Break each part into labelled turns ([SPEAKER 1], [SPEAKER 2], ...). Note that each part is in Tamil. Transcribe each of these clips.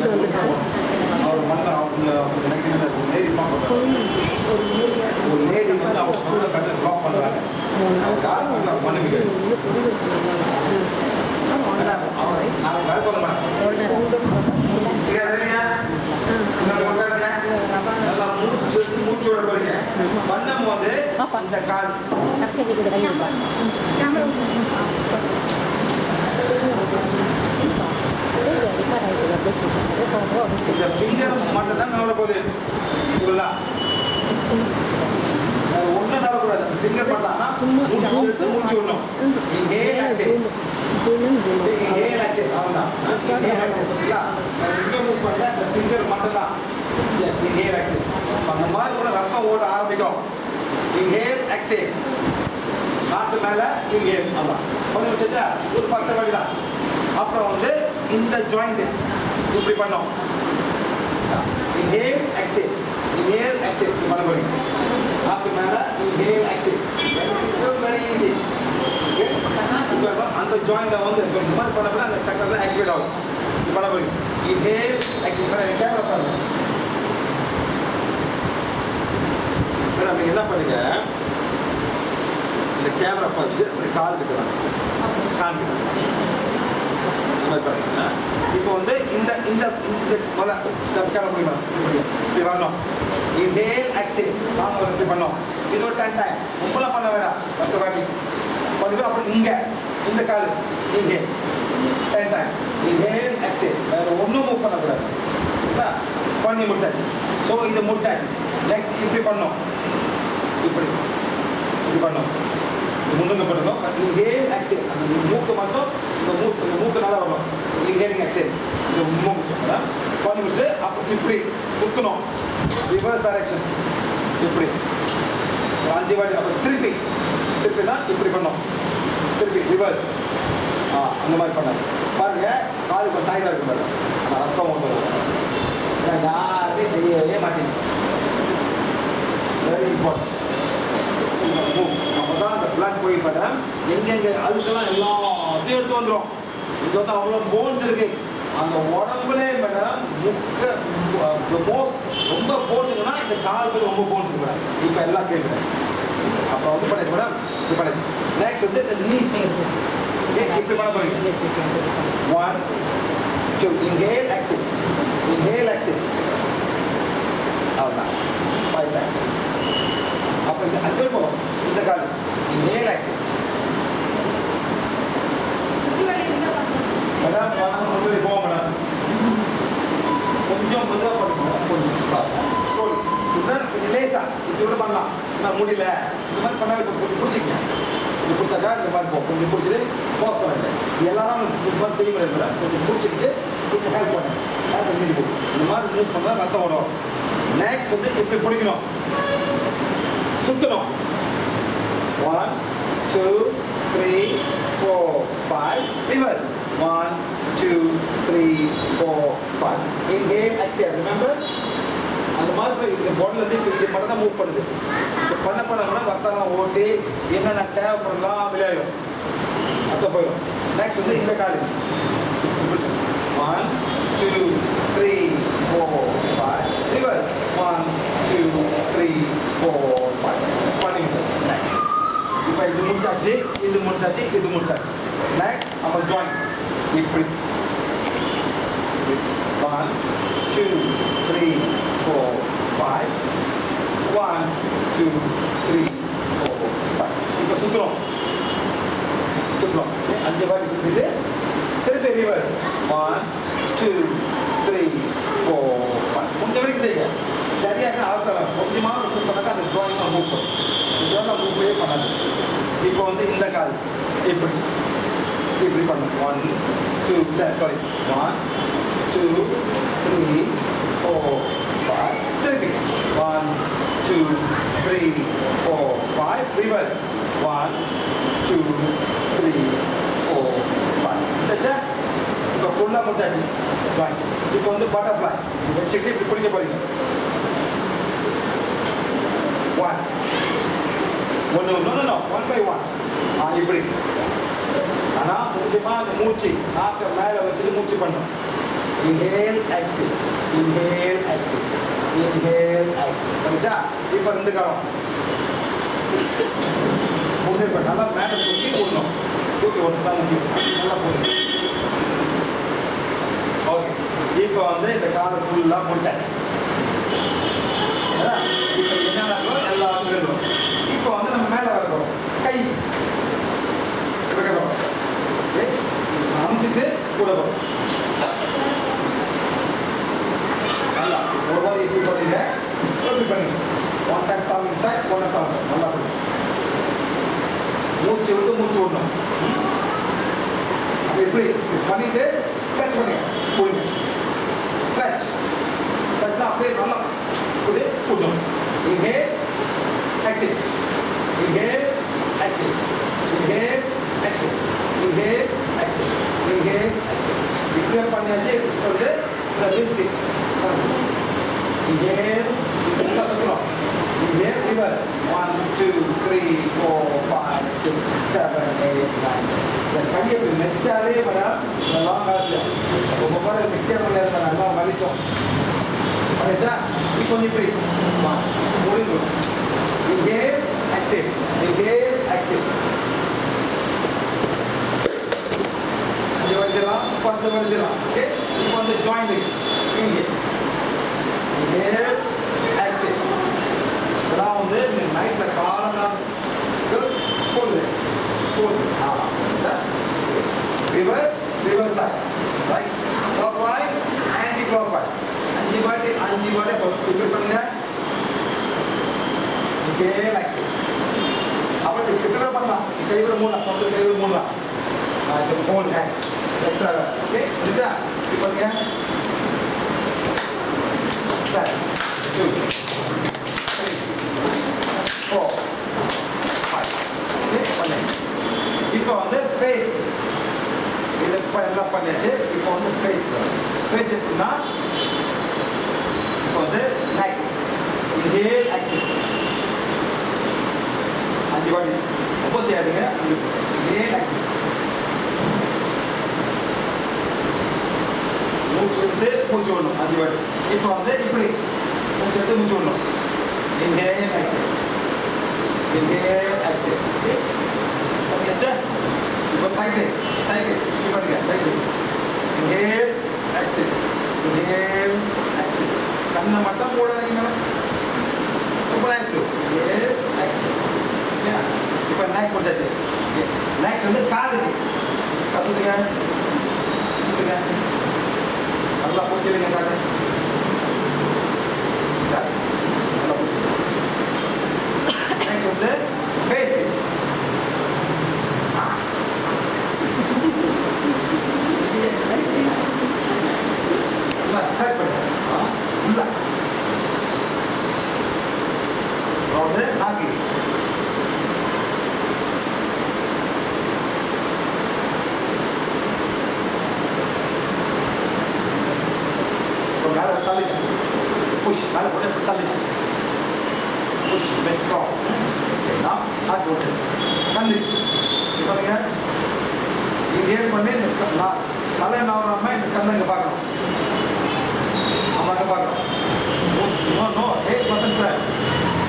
[SPEAKER 1] அவர் மண்ணை அவங்க எனக்கு லேடி பார்க்க ஒரு லேடி வந்து அவங்க சொந்த கண்ணை ப்ளாக் பண்ணுறாங்க. யார் வந்து அவர் மண்ணுக்கு நாங்கள் வேலை சொல்ல மாட்டேன். நல்லா மூச்சோட போறீங்க பண்ணும் போது இந்த கால் இந்த ஃபிங்கர் மட்டும் தான் நவல போகுது. இவ்வளோ ஒன்றும் நவக்கூடாது. ஃபிங்கர் பண்ணா மூச்சு மூச்சு விடணும். இன்ஹேல் எக்ஸேல் இன்ஹேல் எக்ஸேல் அவ்வளோதான். இன்ஹேல் எக்ஸேல் பார்த்தீங்களா? இங்கே மூவ் பண்ணல இந்த ஃபிங்கர் மட்டும் தான். Yes inhale exhale. அந்த மாதிரி கூட ரத்தம் ஓட ஆரம்பிக்கும். இன்ஹேல் எக்ஸேல் காற்று மேலே இன்ஹேல் அதான் கொஞ்சம் வச்சுட்டா ஒரு 10 வாட்டி தான். அப்புறம் வந்து இந்த ஜாயிண்ட் இப்படி பண்ணோம். இன்ஹேல் எக்ஸேல் இன்ஹேல் எக்ஸேல் பண்ண போறீங்க. காற்று மேலே இன்ஹேல் எக்ஸேல் வெரி ஈஸி. அந்த ஜாயிண்ட்டை வந்து இந்த மாதிரி பண்ண அந்த சக்கரம் ஆக்டிவேட் ஆகும். பண்ண போறீங்க. இன்ஹேல் எக்ஸேல் பண்ண கேமரா பாருங்க. நீங்கள் என்ன பண்ணுங்க இந்த கேமரா பார்த்து ஒரு கால் கிட்டலாம் காமிக்கணும். இப்போ வந்து இந்த இந்த இந்த கேமரா பண்ணிக்கலாம். இப்படி வரணும். இன்ஹேல் எக்ஸேல் நாம இப்படி பண்ணோம். இது ஒரு 10 டைம். உங்களாம் பண்ண வேணாம் 10 வாட்டி பண்ணிட்டு அப்புறம் இங்கே இந்த கால் இன்ஹேல் 10 டைம். இன்ஹேல் எக்ஸேல் வேறு ஒன்றும் மூவ் பண்ணக்கூடாது. பண்ணி முடிச்சாச்சு. ஸோ இதை முடிச்சாச்சு. நெக்ஸ்ட் இப்படி பண்ணோம். இப்படி இப்படி பண்ணோம். முன்னுங்க பண்ணுறோம். பட் இன்ஹேல் எக்ஸேல் அந்த மூக்கு மட்டும் இந்த மூக்கு நல்லா வரும். இன்ஹேலிங் எக்ஸேல் இந்த மூக்கு பண்ணி முடிச்சு அப்போ இப்படி குத்தணும். ரிவர்ஸ் டைரக்ஷன் இப்படி 5 வாட்டி. அப்புறம் திருப்பி திருப்பி தான் இப்படி பண்ணோம். திருப்பி ரிவர்ஸ் அந்த மாதிரி பண்ணாது. பாருங்க கால் இப்போ டைட்டாக இருக்கும் பாருங்க. ஆனால் ரத்தம் ஓட்டம் யாருமே செய்யவே மாட்டேங்க. Very important. அப்போ தான் அந்த பிளட் போய் மேடம் எங்கெங்கே அதுக்கெல்லாம் எல்லாத்தையும் எடுத்து வந்துடும். இங்கே வந்து அவ்வளோ போன்ஸ் இருக்கு அந்த உடம்புலே மேடம். ரொம்ப போன்ஸ் இருக்குன்னா இந்த கால் பேர் ரொம்ப போன்ஸ் இருக்கு மேடம். இப்போ எல்லாம் கேள்வி மேடம். அப்புறம் வந்து பண்ணிட்டு மேடம் இப்படி பண்ணிச்சு. நெக்ஸ்ட் வந்து இந்த நீஸ் இப்படி பண்ண போறீங்க. 1 2 இன்ஹேல் எக்ஸேல் இன்ஹேல் எக்ஸேல் அவ்வளோதான் 5 டைம். அப்போ இந்த அங்கே போகும் இந்த கால் இன்ஹேல் எக்ஸேல் மேடம். முன்னாடி போவோம் மேடம். கொஞ்சம் மெதுவாக பண்ணுவோம். கொஞ்சம் லேசா இது கூட பண்ணலாம். நான் முடியல இந்த மாதிரி பண்ணாலும் கொஞ்சம் பிடிச்சிக்கேன். இது பிடிச்சாக்கா இந்த மாதிரி போகும். கொஞ்சம் பிடிச்சிட்டு போஸ் பண்ணுங்க. எல்லாரும் இந்த மாதிரி செய்ய முடியாது மேடம். கொஞ்சம் பிடிச்சிக்கிட்டு கொஞ்சம் ஹெல்ப் பண்ணுங்க. இந்த மாதிரி மூவ் பண்ணால் ரத்தம் வரும். நெக்ஸ்ட் வந்து இப்படி பிடிக்கணும். சுற்றணும். 1 2 3 4 5 ரிவர்ஸ் 1 2 3 4 5 இன்ஹேல் எக்ஸேல். ரிமெம்பர் அந்த மாதிரி இந்த பாடிலேருந்து இப்போ இது மட்டும் தான் மூவ் பண்ணுது. ஸோ பண்ண பண்ணோம்னா ரத்தம்லாம் ஓட்டி என்னென்ன தேவைப்படலாம் விளையாடும் ரத்தம் போயிடும். நெக்ஸ்ட் வந்து இந்த காலு 1 2 3 4 5 ரிவர்ஸ் 1 2 3 4 5 பண்ணிவிட்டு நெக்ஸ்ட். இப்போ இது முடிச்சாச்சு இது முடிச்சாச்சு இது முடிச்சாச்சு. நெக்ஸ்ட் அப்போ ஜாயின் இப்படி 1 2 3 4 5 1 2 3 4 5 இப்போ சுற்றுறோம். சுற்றுறோம் 5 வாட்டி சுற்றிட்டு திருப்பி ரிவர்ஸ் 1 2 3 4 5 முடிஞ்ச வரைக்கும் செய்யுங்க. சரியாக ஆழ்த்தலாம். கொஞ்சமாக மூவ் பண்ணாக்கா அந்த ஜாயினாக மூவ் பண்ணும். ஜாயினாக மூவ்வே பண்ணாது. இப்போ வந்து இந்த கால் இப்படி இப்படி பண்ணும். 1 2 சாரி 1 2 3 4 5 திருப்பி 1 2 3 4 5 ரிவர்ஸ் 1 2 3 4 5 இப்போ ஃபுல்லாக முடிச்சாச்சு. இப்போ வந்து பட்டர்ஃப்ளை வச்சுக்கிட்டு இப்படி பிடிக்க போறீங்க. 1 1 1 by 1 இப்படி. ஆனால் முக்கியமாக அந்த மூச்சு நாக்க மேலே வச்சுட்டு மூச்சு பண்ணணும். inhale exhale inhale exhale inhale exhale பண்ணிச்சா இப்போ ரெண்டு காலம் மூணு இப்போ நல்லா மேலே தூக்கி ஒன்று தான் முக்கியம் நல்லா போடுங்க ஓகே இப்போ வந்து இந்த காலம் ஃபுல்லாக முடிச்சாச்சு இப்போ என்னென்ன எல்லாம் எழுதுறோம் இப்போ வந்து நம்ம மேலே வரணும் கை வைக்கிறோம் அமுத்திட்டு கூட வரும் நல்லா ஒரு மாதிரி இப்படி போடுறீங்க இப்படி பண்ணுங்க one time song inside one time நல்லா பண்ணுங்க மூச்சு விட்டு மூச்சு விடணும் அப்போ இப்படி பண்ணிட்டு ஸ்ட்ரெச் பண்ணுங்க போடுங்க ஸ்ட்ரெச் ஸ்ட்ரெச்னா அப்படியே நல்லா இப்படி விடணும் inhale exhale inhale exhale inhale exhale inhale exhale inhale exhale இப்படியே பண்ணியாச்சு வந்து ரிஸ்க் inhale நல்லா சுற்றணும் inhale reverse 1 2 3 4 5 6 7 8 9 இந்த கையை இப்படி நெச்சாலே மேடம் இதெல்லாம் காசு ரொம்ப பேர் நிற்க முடியாது நல்லா வலிச்சோம் பண்ணிச்சா இப்போ இப்படி முடிஞ்சு inhale exhale inhale exhale அஞ்சு வடிச்சிடலாம் 10 வடிச்சிடலாம் ஓகே இப்போ வந்து ஜாயின் இங்கே inhale exhale இதெல்லாம் வந்து நீங்கள் நைட்டில் காலம் போடுது reverse side right clockwise anti clockwise அஞ்சு வாட்டி ரிப்பீட் பண்ணுங்க inhale exhale அப்போ ரிப்பீட் பண்ணலாம் கைவிட மூடலாம் தொண்டை கைவிட மூடலாம் இது ஃபோன் ஹேண்ட் எக்ஸ்ட்ரா ஓகே புரியுதா இப்போ பண்ணுங்க சரி 2 3 4 5 ஓகே பண்ணுங்க இப்போ வந்து ஃபேஸ் இது இப்போ எல்லாம் பண்ணியாச்சு இப்போ வந்து ஃபேஸ் எப்படின்னா இப்போ வந்து நெக் inhale exhale அஞ்சு வாட்டி ரொம்ப செய்யாதுங்க inhale exhale மூச்சு விட்டு மூச்சு விடணும் அஞ்சு வாட்டி இப்போ வந்து இப்படி மூச்சு விட்டு மூச்சு விடணும் inhale exhale ஓகே ஓகேச்சா இப்போ சைட்வேஸ் இப்படி பண்ணுங்க சைட்வேஸ் inhale exhale கண்ணை மட்டும் போடாதீங்க மேடம் சூப்பராக inhale exhale இப்போ நெக் முடிச்சாச்சு நெக்ஸ்ட் வந்து காலுக்கு கற்றுக்குங்க நல்லா பிடிச்சிடுங்க காது நல்லா பிடிச்சிடுங்க நெக்ஸ்ட் வந்து ஃபேஸ் நல்லா ஸ்ட்ரைக் பண்ணுங்க இல்லை வந்து நாக்கு மேலே தள்ளிங்க புஷ் மேலே போட்டு தள்ளிங்க புஷ் மேக் ஸ்ட்ராங் ஓகேங்களா ஹார்ட் போட்டு கண்ணு பண்ணுங்க இது ஏன் பண்ணி இந்த தலை நவராமல் இந்த கண்ணை இங்கே பார்க்கணும் நம்ம அங்கே பார்க்கணும் நோ 8% ட்ரை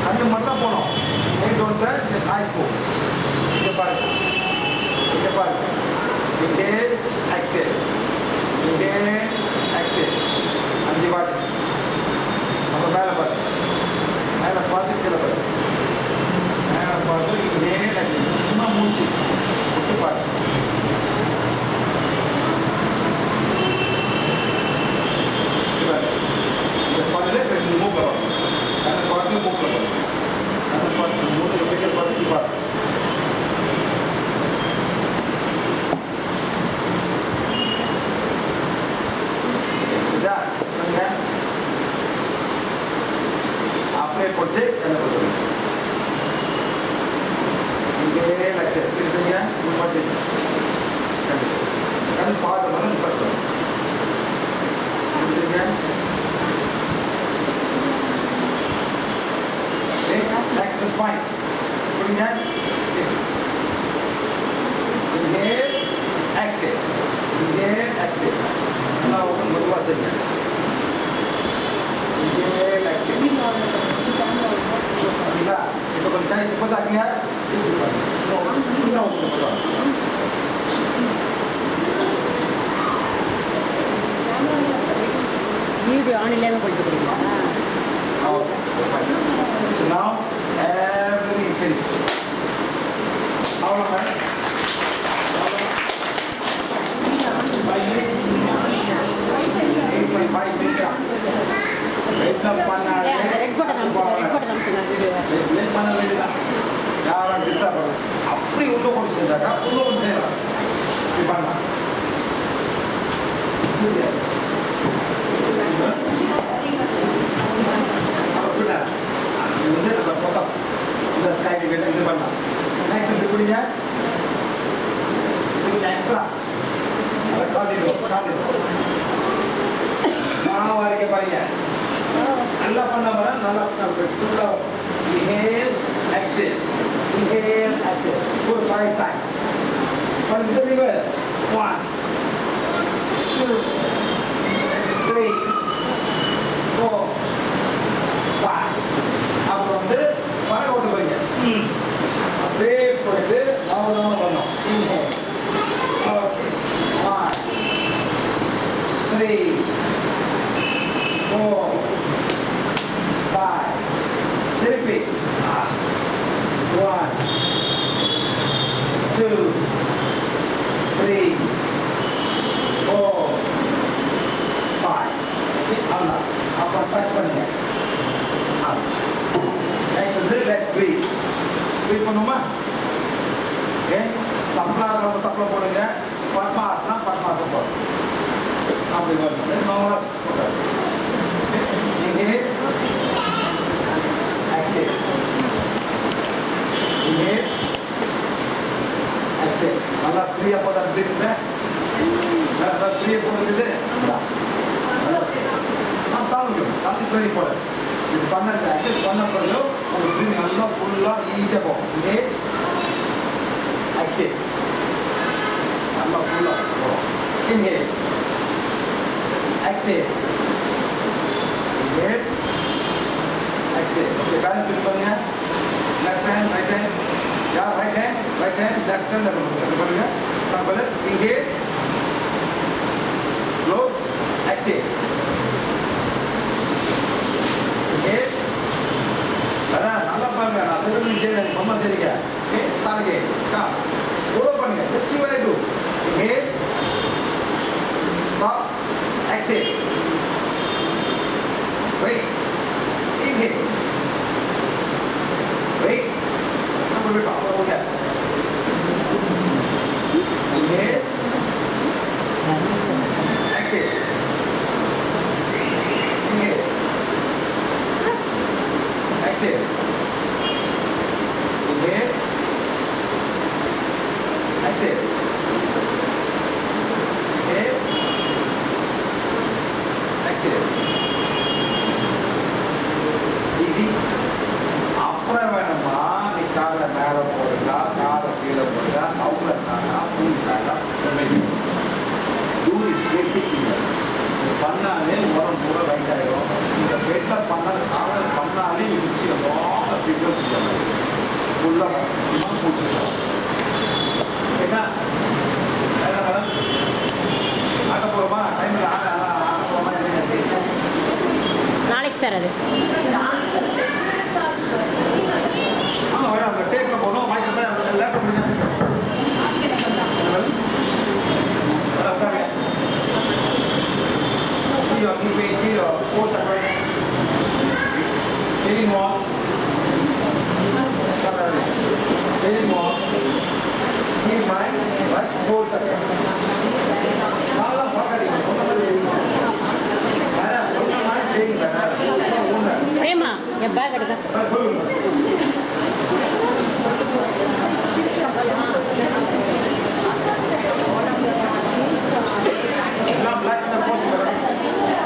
[SPEAKER 1] கண்ணு மட்டும் தான் போகணும் 8 ட்ரை ஜஸ்ட் ஐஸ் போ இங்கே பாருங்க inhale exhale அஞ்சு வாட்டி அப்புறம் மேலே பாருங்க மேலே பார்த்து கீழே பாருங்க மேலே பார்த்து inhale exhale இன்னும் மூச்சு விட்டு பாருங்க இந்த பாருங்க ரெண்டு மூக்கில் வரும் கண்ணை பார்த்து மூக்கில் வரும் கண்ணை பார்த்து மூணு ஃபிங்கர் பார்த்து பாருங்க அப்படியே போட்டு இங்கே லட்சம் எடுத்துங்க கண் பார்க்க மாதிரி பட்டுங்க நெக்ஸ்ட் ஸ்பைன் புரியுங்க inhale exhale நல்லா மெதுவாக கை இப்போ சாக்குங்க இன்னும்
[SPEAKER 2] வீடியோ ஆன் இல்லாமல் கொடுத்துக்கிறீங்களா?
[SPEAKER 1] okay so now everything is finished அவ்வளோதான் 5 minutes 8.5 minutes வெயிட்ல பண்ணாலே
[SPEAKER 2] ரெட் பட்டன் அமுத்துங்க வீடியோ.
[SPEAKER 1] வெயிட் பண்ண வேண்டியதான் யாரும் டிஸ்டர்ப் ஆகும் அப்படி உள்ள கொண்டு செஞ்சாக்கா உள்ள கொண்டு செய்யலாம் இப்படி பண்ணலாம் இது வந்து நம்ம மொத்தம் இந்த ஸ்கைடி இது பண்ணலாம் நெக்ஸ்ட் இப்படி குடிங்க இது கொஞ்சம் எக்ஸ்ட்ரா அதை காட்டிடுவோம் நான் வரைக்கும் பாருங்க நல்லா பண்ண வர நல்லா ஃபுல்லாக inhale exhale inhale exhale for 5 times but with the reverse 1 2 3 4 5 அப்புறம் வந்து பறக்க விட்டு போறீங்க அப்படியே போயிட்டு நாம பண்ணோம் inhale okay 1 3 4 5 திருப்பி 1 2 3 4 5 அவ்வளோதான் அப்புறம் டச் பண்ணுங்க நெக்ஸ்ட் வந்து லெட்ஸ் ப்ரீத் பண்ணுமா ஓகே சப்ளாரம் சப்ளம் போடுங்க பத்மாசனா பத்மாசம் போடுங்க அப்படி வருது நார்மலாக போட்டாரு inhale exhale inhale exhale நல்லா ஃப்ரீயா போதா பிரீத் நல்லா ஃப்ரீயா போடுறது நான் தாங்க அது ஃப்ரீ போட இது பண்ண எக்ஸசைஸ் பண்ண பிறகு உங்களுக்கு பிரீத் நல்லா ஃபுல்லாக ஈஸியாக போகும் inhale exhale நல்லா ஃபுல்லாக போகும் inhale exhale inhale exhale okay balance பிடிச்சு பண்ணுங்க left hand right hand யார் right hand left hand பண்ணுங்க பண்ணுங்க inhale close exhale inhale நல்லா பாருங்க நான் சொல்றது செய்யணும் சும்மா சரிங்க ஓகே தானே கம் ஃபாலோ பண்ணுங்க just see what I do inhale stop exhale wait inhale wait நம்ம விட்டோம் okay inhale exhale inhale exhale inhale exhale inhale exhale easy அப்புறம் வேணுமா நீ காலை மேலே போடுங்க காலை கீழே போடுங்க அவங்க பூண்டாங்க டூ இஸ் பேசிக் பண்ணாலே உரம் கூட ரைட் ஆகிடும் இந்த பெட்டில் பண்ணாலே காலை பண்ணாலே விஷயம் ரொம்ப டிஃப்ரென்ஸ் ஃபுல்லாக பூச்சிக்கலாம் சரிங்களா என்ன மேடம் ஆட்ட போகிறோமா டைமில் ஆட்ட போகிறோமா
[SPEAKER 2] நாளைக்கு சார் அது
[SPEAKER 1] ஆமாம் மேடம் அந்த டேப்பில் போகணும் மைக்கில் லேப்டாப் முடிஞ்சா kilo 4 chakras any more keep mind right 4 chakras kala pakadi anaonna mai saying ana
[SPEAKER 2] Prema என் பேக் எடுக்க
[SPEAKER 1] எல்லாம் black and white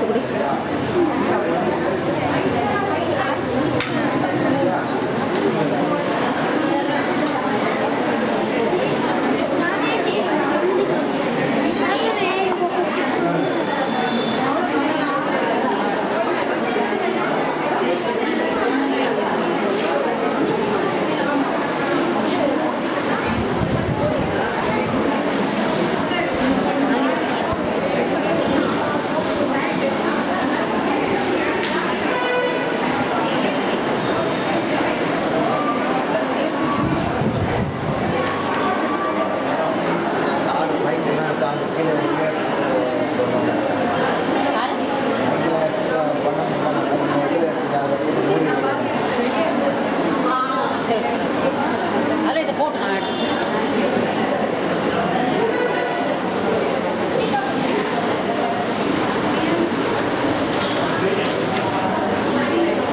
[SPEAKER 2] எடுத்துக்கிட்டு